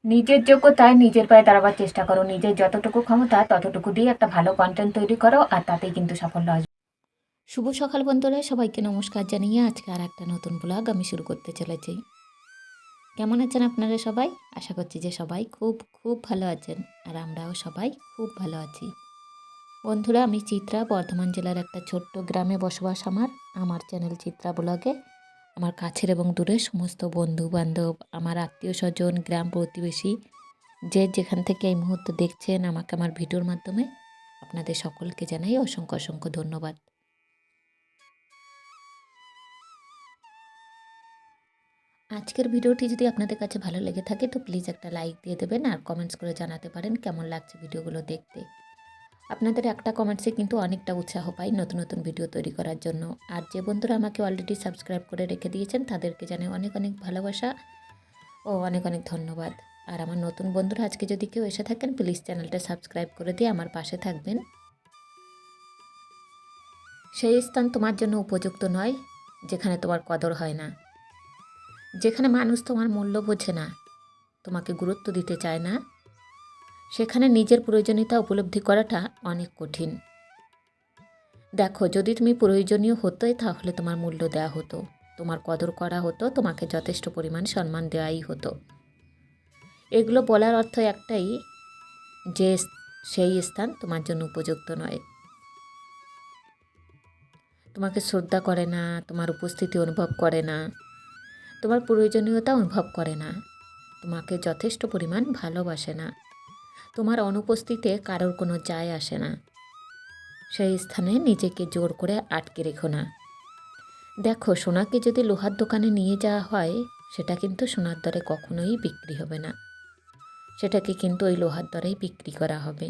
নিজের যোগ্যতায় নিজের পায়ে দাঁড়াবার চেষ্টা করো। নিজের যতটুকু ক্ষমতা ততটুকু দিয়ে একটা ভালো কন্টেন্ট তৈরি করো, আর তাতেই কিন্তু সাফল্য আসবে। শুভ সকাল বন্ধুরা, সবাইকে নমস্কার জানিয়ে আজকে আর একটা নতুন ব্লগ আমি শুরু করতে চলেছি। কেমন আছেন আপনারা সবাই? আশা করছি যে সবাই খুব খুব ভালো আছেন, আর আমরাও সবাই খুব ভালো আছি। বন্ধুরা, আমি চিত্রা, বর্ধমান জেলার একটা ছোট্ট গ্রামে বসবাস আমার। আমার চ্যানেল চিত্রা ব্লগে আমার কাছের এবং দূরের সমস্ত বন্ধু বান্ধব, আমার আত্মীয় স্বজন, গ্রাম প্রতিবেশী, যে যেখান থেকে এই মুহূর্তে দেখছেন আমাকে আমার ভিডিওর মাধ্যমে, আপনাদের সকলকে জানাই অসংখ্য অসংখ্য ধন্যবাদ। আজকের ভিডিওটি যদি আপনাদের কাছে ভালো লেগে থাকে তো প্লিজ একটা লাইক দিয়ে দেবেন, আর কমেন্টস করে জানাতে পারেন কেমন লাগছে ভিডিওগুলো দেখতে। আপনাদের একটা কমেন্টসে কিন্তু অনেকটা উৎসাহ পাই নতুন নতুন ভিডিও তৈরি করার জন্য। আর যে বন্ধুরা আমাকে অলরেডি সাবস্ক্রাইব করে রেখে দিয়েছেন তাদেরকে জানাই অনেক অনেক ভালোবাসা ও অনেক অনেক ধন্যবাদ। আর আমার নতুন বন্ধুরা আজকে যদি কেউ এসে থাকেন প্লিজ চ্যানেলটা সাবস্ক্রাইব করে দিয়ে আমার পাশে থাকবেন। সেই স্থান তোমার জন্য উপযুক্ত নয় যেখানে তোমার কদর হয় না, যেখানে মানুষ তোমার মূল্য বোঝে না, তোমাকে গুরুত্ব দিতে চায় না, সেখানে নিজের প্রয়োজনীয়তা উপলব্ধি করাটা অনেক কঠিন। দেখো, যদি তুমি প্রয়োজনীয় হতোই তাহলে তোমার মূল্য দেওয়া হতো, তোমার কদর করা হতো, তোমাকে যথেষ্ট পরিমাণ সম্মান দেওয়াই হতো। এগুলো বলার অর্থ একটাই, যে সেই স্থান তোমার জন্য উপযুক্ত নয়, তোমাকে শ্রদ্ধা করে না, তোমার উপস্থিতি অনুভব করে না, তোমার প্রয়োজনীয়তা অনুভব করে না, তোমাকে যথেষ্ট পরিমাণ ভালোবাসে না, তোমার অনুপস্থিতিতে কারোর কোনো যায় আসে না। সেই স্থানে নিজেকে জোর করে আটকে রেখো না। দেখো, সোনাকে যদি লোহার দোকানে নিয়ে যাওয়া হয় সেটা কিন্তু সোনার দরে কখনোই বিক্রি হবে না, সেটাকে কিন্তু ওই লোহার দরেই বিক্রি করা হবে।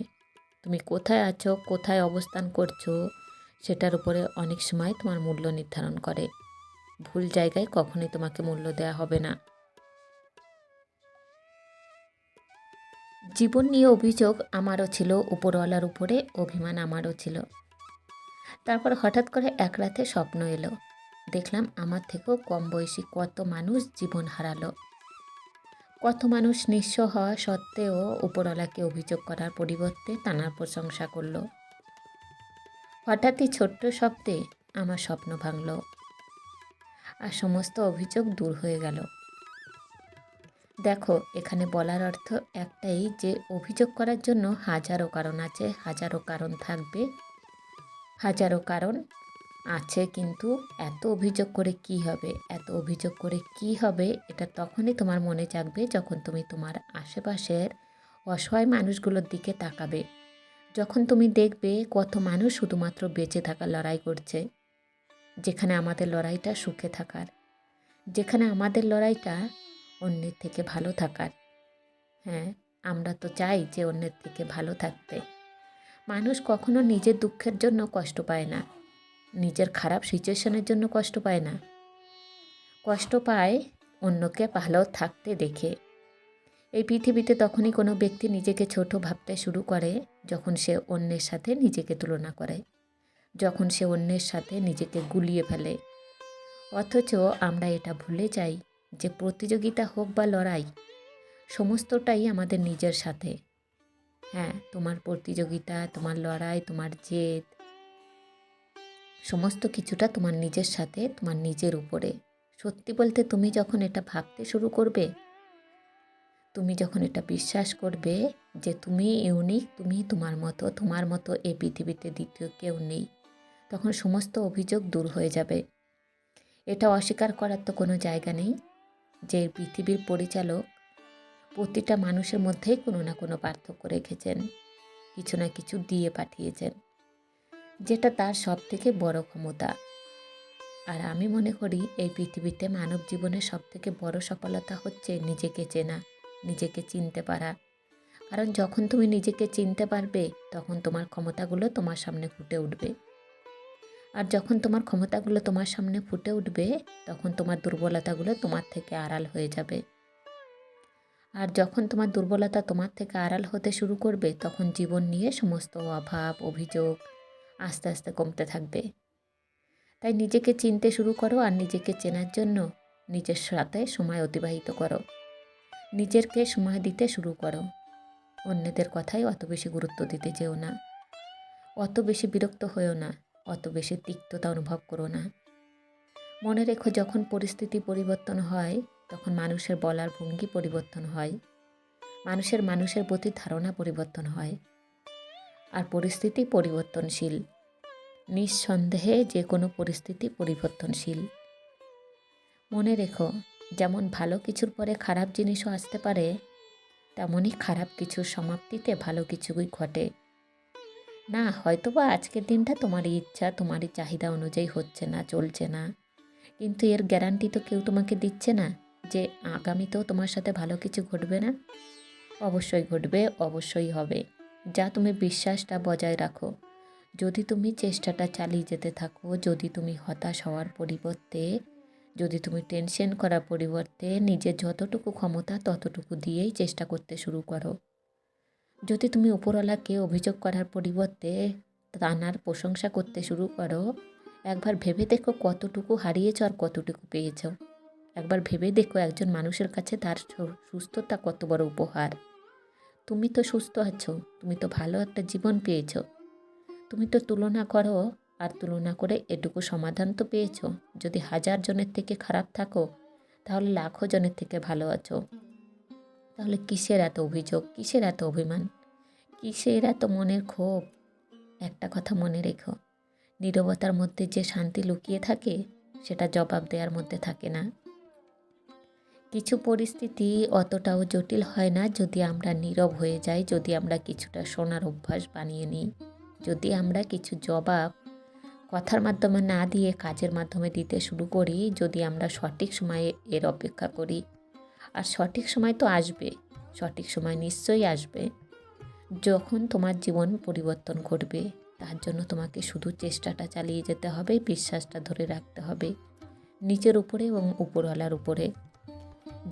তুমি কোথায় আছো, কোথায় অবস্থান করছো, সেটার উপরে অনেক সময় তোমার মূল্য নির্ধারণ করে। ভুল জায়গায় কখনোই তোমাকে মূল্য দেওয়া হবে না। জীবন নিয়ে অভিযোগ আমারও ছিল, উপরওয়ালার উপরে অভিমান আমারও ছিল। তারপর হঠাৎ করে এক রাতে স্বপ্ন এলো, দেখলাম আমার থেকেও কম বয়সী কত মানুষ জীবন হারালো, কত মানুষ নিঃস্ব হওয়া সত্ত্বেও উপরওয়ালাকে অভিযোগ করার পরিবর্তে তানার প্রশংসা করলো। হঠাৎই ছোট্ট শব্দে আমার স্বপ্ন ভাঙল, আর সমস্ত অভিযোগ দূর হয়ে গেল। দেখো, এখানে বলার অর্থ একটাই, যে অভিযোগ করার জন্য হাজারো কারণ আছে, হাজারো কারণ থাকবে, হাজারো কারণ আছে, কিন্তু এত অভিযোগ করে কি হবে, এত অভিযোগ করে কি হবে, এটা তখনই তোমার মনে জাগবে যখন তুমি তোমার আশেপাশের অসহায় মানুষগুলোর দিকে তাকাবে, যখন তুমি দেখবে কত মানুষ শুধুমাত্র বেঁচে থাকার লড়াই করছে, যেখানে আমাদের লড়াইটা সুখে থাকার, যেখানে আমাদের লড়াইটা অন্যের থেকে ভালো থাকার। হ্যাঁ, আমরা তো চাই যে অন্যের থেকে ভালো থাকতে। মানুষ কখনো নিজের দুঃখের জন্য কষ্ট পায় না, নিজের খারাপ সিচুয়েশনের জন্য কষ্ট পায় না, কষ্ট পায় অন্যকে ভালো থাকতে দেখে। এই পৃথিবীতে তখনই কোনো ব্যক্তি নিজেকে ছোট ভাবতে শুরু করে যখন সে অন্যের সাথে নিজেকে তুলনা করে, যখন সে অন্যের সাথে নিজেকে গুলিয়ে ফেলে। অথচ আমরা এটা ভুলে যাই যে প্রতিযোগিতা হোক বা লড়াই, সমস্তটাই আমাদের নিজের সাথে। হ্যাঁ, তোমার প্রতিযোগিতা, তোমার লড়াই, তোমার জেদ, সমস্ত কিছুটা তোমার নিজের সাথে, তোমার নিজের উপরে। সত্যি বলতে, তুমি যখন এটা ভাবতে শুরু করবে, তুমি যখন এটা বিশ্বাস করবে যে তুমি ইউনিক, তুমি তোমার মতো এই পৃথিবীতে দ্বিতীয় কেউ নেই, তখন সমস্ত অভিযোগ দূর হয়ে যাবে। এটা অস্বীকার করার তো কোনো জায়গা নেই যে পৃথিবীর পরিচালক প্রতিটা মানুষের মধ্যেই কোনো না কোনো পার্থক্য রেখেছেন, কিছু না কিছু দিয়ে পাঠিয়েছেন, যেটা তার সব থেকে বড় ক্ষমতা। আর আমি মনে করি এই পৃথিবীতে মানব জীবনের সব থেকে বড় সফলতা হচ্ছে নিজেকে চেনা, নিজেকে চিনতে পারা। কারণ যখন তুমি নিজেকে চিনতে পারবে তখন তোমার ক্ষমতাগুলো তোমার সামনে ফুটে উঠবে, আর যখন তোমার ক্ষমতাগুলো তোমার সামনে ফুটে উঠবে তখন তোমার দুর্বলতাগুলো তোমার থেকে আড়াল হয়ে যাবে। আর যখন তোমার দুর্বলতা তোমার থেকে আড়াল হতে শুরু করবে তখন জীবন নিয়ে সমস্ত অভাব, অভিযোগ আস্তে আস্তে কমতে থাকবে। তাই নিজেকে চিনতে শুরু করো, আর নিজেকে চেনার জন্য নিজের সাথে সময় অতিবাহিত করো। নিজেরকে সময় দিতে শুরু করো। অন্যদের কথায় অত বেশি গুরুত্ব দিতে যেও না। অত বেশি বিরক্ত হয়েও না। অত বেশি তিক্ততা অনুভব করো না। মনে রেখো, যখন পরিস্থিতি পরিবর্তন হয় তখন মানুষের বলার ভঙ্গি পরিবর্তন হয়। মানুষের প্রতি ধারণা পরিবর্তন হয়। আর পরিস্থিতি পরিবর্তনশীল। নিঃসন্দেহে যে কোনো পরিস্থিতি পরিবর্তনশীল। মনে রেখো, যেমন ভালো কিছুর পরে খারাপ জিনিসও আসতে পারে, তেমনই খারাপ কিছুর সমাপ্তিতে ভালো কিছুই ঘটে। না, হয়তোবা আজকের দিনটা তোমারই ইচ্ছা, তোমারই চাহিদা অনুযায়ী হচ্ছে না, চলছে না, কিন্তু এর গ্যারান্টি তো কেউ তোমাকে দিচ্ছে না যে আগামীতেও তোমার সাথে ভালো কিছু ঘটবে না। অবশ্যই ঘটবে, অবশ্যই হবে। যা তুমি বিশ্বাসটা বজায় রাখো। যদি তুমি চেষ্টাটা চালিয়ে যেতে থাকো, যদি তুমি হতাশ হওয়ার পরিবর্তে, যদি তুমি টেনশন করার পরিবর্তে নিজের যতটুকু ক্ষমতা ততটুকু দিয়েই চেষ্টা করতে শুরু করো, যদি তুমি উপরওয়ালাকে অভিযোগ করার পরিবর্তে তানার প্রশংসা করতে শুরু করো, একবার ভেবে দেখো কতটুকু হারিয়েছ আর কতটুকু পেয়েছ। একবার ভেবে দেখো একজন মানুষের কাছে তার সুস্থতা কত বড় উপহার। তুমি তো সুস্থ আছো, তুমি তো ভালো একটা জীবন পেয়েছ। তুমি তো তুলনা করো, আর তুলনা করে এটুকু সমাধান তো পেয়েছ। যদি 1000 জনের থেকে খারাপ থাকো, তাহলে লাখো জনের থেকে ভালো আছো। তাহলে কিসের এত অভিযোগ, কিসের এত অভিমান, কিসের এত মনের ক্ষোভ? একটা কথা মনে রেখো, নীরবতার মধ্যে যে শান্তি লুকিয়ে থাকে সেটা জবাব দেওয়ার মধ্যে থাকে না। কিছু পরিস্থিতি অতটাও জটিল হয় না যদি আমরা নীরব হয়ে যাই, যদি আমরা কিছুটা শোনার অভ্যাস বানিয়ে নিই, যদি আমরা কিছু জবাব কথার মাধ্যমে না দিয়ে কাজের মাধ্যমে দিতে শুরু করি, যদি আমরা সঠিক সময়ে এর অপেক্ষা করি। আর সঠিক সময় তো আসবে, সঠিক সময় নিশ্চয়ই আসবে, যখন তোমার জীবন পরিবর্তন ঘটবে। তার জন্য তোমাকে শুধু চেষ্টাটা চালিয়ে যেতে হবে, বিশ্বাসটা ধরে রাখতে হবে নিজের উপরে এবং উপরওয়ালার উপরে।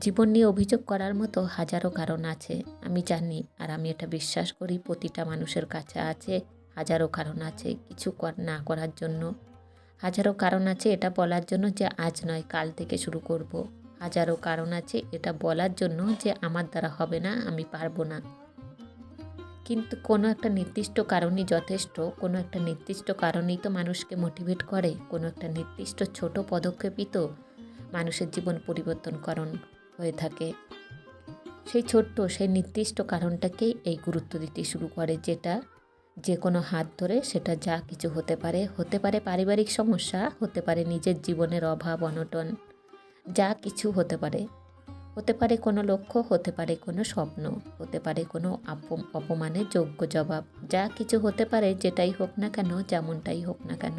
জীবন নিয়ে অভিযোগ করার মতো হাজারো কারণ আছে, আমি জানি, আর আমি এটা বিশ্বাস করি প্রতিটা মানুষের কাছে আছে। হাজারো কারণ আছে কিছু না করার জন্য, হাজারো কারণ আছে এটা বলার জন্য যে আজ নয় কাল থেকে শুরু করব। হাজারো কারণ আছে এটা বলার জন্য যে আমার দ্বারা হবে না, আমি পারবো না। কিন্তু কোনো একটা নির্দিষ্ট কারণই যথেষ্ট, কোনো একটা নির্দিষ্ট কারণেই তো মানুষকে মোটিভেট করে, কোনো একটা নির্দিষ্ট ছোট পদক্ষেপই তো মানুষের জীবন পরিবর্তনকরণ হয়ে থাকে। সেই নির্দিষ্ট কারণটাকেই এই গুরুত্ব দিতে শুরু করে, যেটা যে কোনো হাত ধরে সেটা যা কিছু হতে পারে, হতে পারে পারিবারিক সমস্যা, হতে পারে নিজের জীবনের অভাব অনটন, যা কিছু হতে পারে। হতে পারে কোনো লক্ষ্য, হতে পারে কোনো স্বপ্ন, হতে পারে কোনো অপমানের যোগ্য জবাব, যা কিছু হতে পারে। যেটাই হোক না কেন, যেমনটাই হোক না কেন,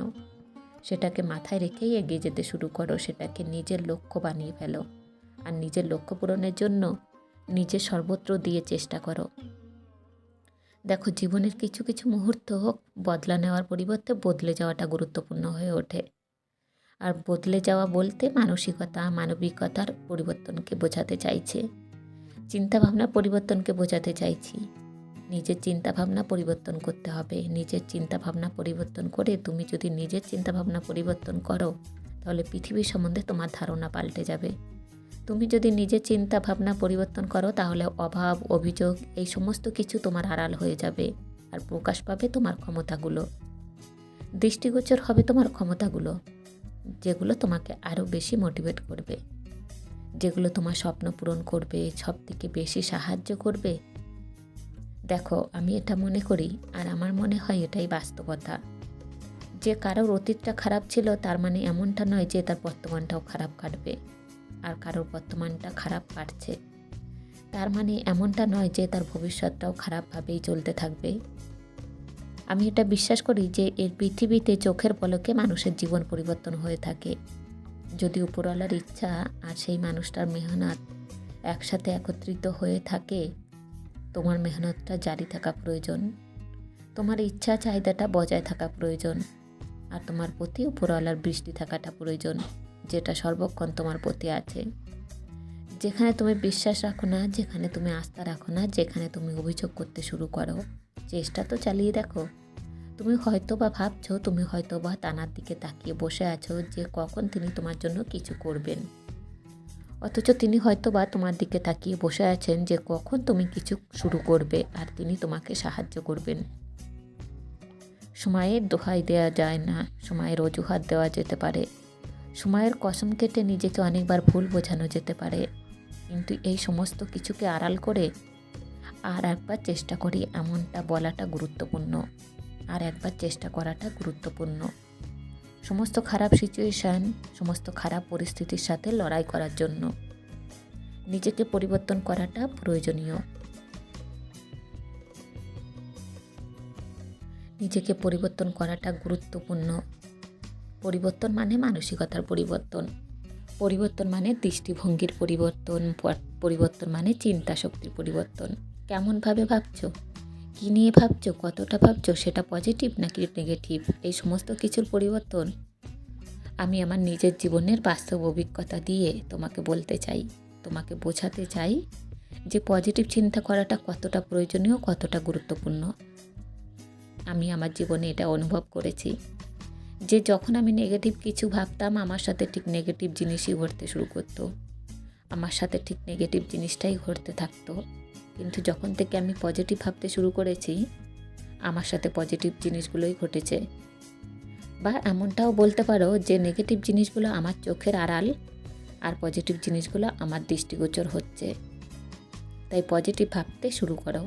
সেটাকে মাথায় রেখেই এগিয়ে যেতে শুরু করো, সেটাকে নিজের লক্ষ্য বানিয়ে ফেলো। আর নিজের লক্ষ্য পূরণের জন্য নিজের সর্বত্র দিয়ে চেষ্টা করো। দেখো, জীবনের কিছু কিছু মুহূর্ত বদলা নেওয়ার পরিবর্তে বদলে যাওয়াটা গুরুত্বপূর্ণ হয়ে ওঠে। আর বদলে যাওয়া বলতে মানবিকতার পরিবর্তনকে বোঝাতে চাইছে, চিন্তাভাবনা পরিবর্তনকে বোঝাতে চাইছি। নিজের চিন্তাভাবনা পরিবর্তন করতে হবে। নিজের চিন্তাভাবনা পরিবর্তন করে তুমি যদি নিজের চিন্তাভাবনা পরিবর্তন করো, তাহলে পৃথিবীর সম্বন্ধে তোমার ধারণা পাল্টে যাবে। তুমি যদি নিজের চিন্তাভাবনা পরিবর্তন করো, তাহলে অভাব, অভিযোগ এই সমস্ত কিছু তোমার আড়াল হয়ে যাবে। আর প্রকাশ পাবে তোমার ক্ষমতাগুলো, দৃষ্টিগোচর হবে তোমার ক্ষমতাগুলো, যেগুলো তোমাকে আরও বেশি মোটিভেট করবে, যেগুলো তোমার স্বপ্ন পূরণ করবে, সব থেকে বেশি সাহায্য করবে। দেখো, আমি এটা মনে করি, আর আমার মনে হয় এটাই বাস্তবতা, যে কারোর অতীতটা খারাপ ছিল তার মানে এমনটা নয় যে তার বর্তমানটাও খারাপ কাটবে। আর কারোর বর্তমানটা খারাপ কাটছে তার মানে এমনটা নয় যে তার ভবিষ্যৎটাও খারাপভাবেই চলতে থাকবে। আমি এটা বিশ্বাস করি যে এই পৃথিবীতে চোখের পলকে মানুষের জীবন পরিবর্তন হয়ে থাকে। যদি উপরওয়ালার ইচ্ছা আর সেই মানুষটার মেহনত একসাথে একত্রিত হয়ে থাকে, তোমার মেহনতটা জারি থাকা প্রয়োজন, তোমার ইচ্ছা চাহিদাটা বজায় থাকা প্রয়োজন, আর তোমার প্রতি উপরওয়ালার বৃষ্টি থাকাটা প্রয়োজন, যেটা সর্বক্ষণ তোমার প্রতি আছে। যেখানে তুমি বিশ্বাস রাখো না, যেখানে তুমি আস্থা রাখো না, যেখানে তুমি অভিযোগ করতে শুরু করো, চেষ্টা তো চালিয়ে দেখো। তুমি হয়তো বা ভাবছো, তুমি হয়তো বা তানার দিকে তাকিয়ে বসে আছো যে কখন তিনি তোমার জন্য কিছু করবেন। অথচ তিনি হয়তোবা তোমার দিকে তাকিয়ে বসে আছেন যে কখন তুমি কিছু শুরু করবে, আর তিনি তোমাকে সাহায্য করবেন। সময়ের দোহাই দেওয়া যায় না, সময়ের অজুহাত দেওয়া যেতে পারে, সময়ের কসম কেটে নিজেকে অনেকবার ভুল বোঝানো যেতে পারে, কিন্তু এই সমস্ত কিছুকে আড়াল করে আর একবার চেষ্টা করি এমনটা বলাটা গুরুত্বপূর্ণ, আর একবার চেষ্টা করাটা গুরুত্বপূর্ণ। সমস্ত খারাপ সিচুয়েশান, সমস্ত খারাপ পরিস্থিতির সাথে লড়াই করার জন্য নিজেকে পরিবর্তন করাটা প্রয়োজনীয়। নিজেকে পরিবর্তন করাটা গুরুত্বপূর্ণ। পরিবর্তন মানে মানসিকতার পরিবর্তন, পরিবর্তন মানে দৃষ্টিভঙ্গির পরিবর্তন, পরিবর্তন মানে চিন্তা শক্তির পরিবর্তন। কেমনভাবে ভাবছো, কী নিয়ে ভাবছো, কতটা ভাবছো, সেটা পজিটিভ নাকি নেগেটিভ, এই সমস্ত কিছুর পরিবর্তন আমি আমার নিজের জীবনের বাস্তব অভিজ্ঞতা দিয়ে তোমাকে বলতে চাই, তোমাকে বোঝাতে চাই যে পজিটিভ চিন্তা করাটা কতটা প্রয়োজনীয়, কতটা গুরুত্বপূর্ণ। আমি আমার জীবনে এটা অনুভব করেছি যে যখন আমি নেগেটিভ কিছু ভাবতাম আমার সাথে ঠিক নেগেটিভ জিনিসই ঘটতে শুরু করতো, আমার সাথে ঠিক নেগেটিভ জিনিসটাই ঘটতে থাকতো। কিন্তু যখন থেকে আমি পজিটিভ ভাবতে শুরু করেছি আমার সাথে পজিটিভ জিনিসগুলোই ঘটেছে। বা এমনটাও বলতে পারো যে নেগেটিভ জিনিসগুলো আমার চোখের আড়াল, আর পজিটিভ জিনিসগুলো আমার দৃষ্টিগোচর হচ্ছে। তাই পজিটিভ ভাবতে শুরু করো।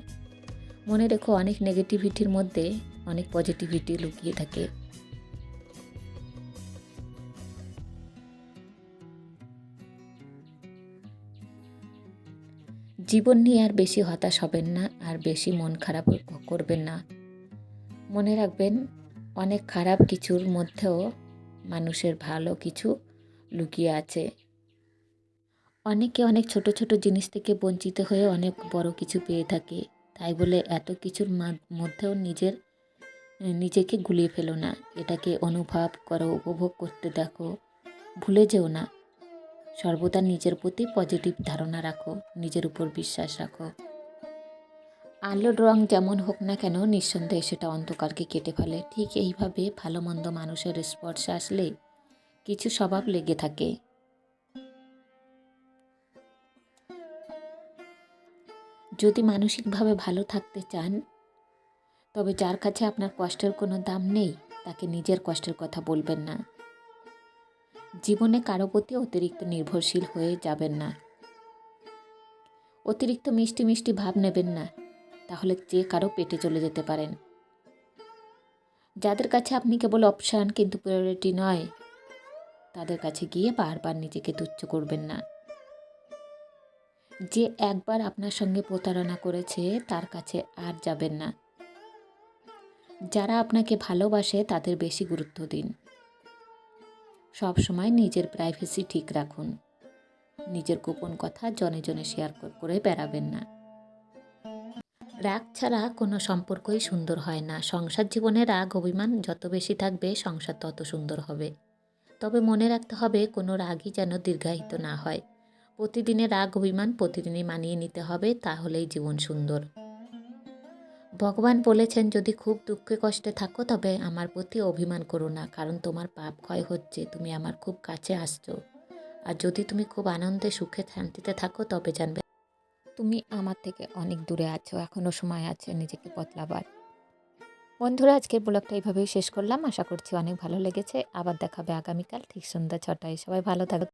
মনে রেখো, অনেক নেগেটিভিটির মধ্যে অনেক পজিটিভিটি লুকিয়ে থাকে। জীবন নিয়ে আর বেশি হতাশ হবেন না, আর বেশি মন খারাপ করবেন না। মনে রাখবেন, অনেক খারাপ কিছুর মধ্যেও মানুষের ভালো কিছু লুকিয়ে আছে। অনেকে অনেক ছোট ছোট জিনিস থেকে বঞ্চিত হয়ে অনেক বড় কিছু পেয়ে থাকে। তাই বলে এত কিছুর মধ্যেও নিজেকে গুলিয়ে ফেলো না। এটাকে অনুভব করো, উপভোগ করতে দেখো, ভুলে যেও না। সর্বদা নিজের প্রতি পজিটিভ ধারণা রাখো, নিজের উপর বিশ্বাস রাখো। আলোর রং যেমন হোক না কেন, নিঃসন্দেহে সেটা অন্ধকারকে কেটে ফেলে। ঠিক এইভাবে ভালো মন্দ মানুষের স্পর্শে আসলে কিছু স্বভাব লেগে থাকে। যদি মানসিকভাবে ভালো থাকতে চান, তবে যার কাছে আপনার কষ্টের কোনো দাম নেই তাকে নিজের কষ্টের কথা বলবেন না। জীবনে কারো প্রতি অতিরিক্ত নির্ভরশীল হয়ে যাবেন না। অতিরিক্ত মিষ্টি মিষ্টি ভাব নেবেন না, তাহলে যে কারো পেটে চলে যেতে পারেন। যাদের কাছে আপনি কেবল অপশান কিন্তু প্রায়োরিটি নয়, তাদের কাছে গিয়ে বারবার নিজেকে তুচ্ছ করবেন না। যে একবার আপনার সঙ্গে প্রতারণা করেছে তার কাছে আর যাবেন না। যারা আপনাকে ভালোবাসে তাদের বেশি গুরুত্ব দিন। সব সময় নিজের প্রাইভেসি ঠিক রাখুন। নিজের গোপন কথা জনে জনে শেয়ার করে বেড়াবেন না। রাগ ছাড়া কোনো সম্পর্কই সুন্দর হয় না। সংসার জীবনে রাগ অভিমান যত বেশি থাকবে সংসার তত সুন্দর হবে। তবে মনে রাখতে হবে, কোনো রাগই যেন দীর্ঘায়িত না হয়। প্রতিদিনের রাগ অভিমান প্রতিদিনই মানিয়ে নিতে হবে, তাহলেই জীবন সুন্দর। ভগবান বলেছেন, যদি খুব দুঃখে কষ্টে থাকো তবে আমার প্রতি অভিমান করো না, কারণ তোমার পাপ ক্ষয় হচ্ছে, তুমি আমার খুব কাছে আসছো। আর যদি তুমি খুব আনন্দে সুখে শান্তিতে থাকো তবে জানবে তুমি আমার থেকে অনেক দূরে আছো, এখনও সময় আছে নিজেকে বদলাবার। বন্ধুরা, আজকের ব্লগটা এইভাবেই শেষ করলাম। আশা করছি অনেক ভালো লেগেছে। আবার দেখাবে আগামীকাল ঠিক সন্ধ্যা 6টায়। সবাই ভালো থাকবে।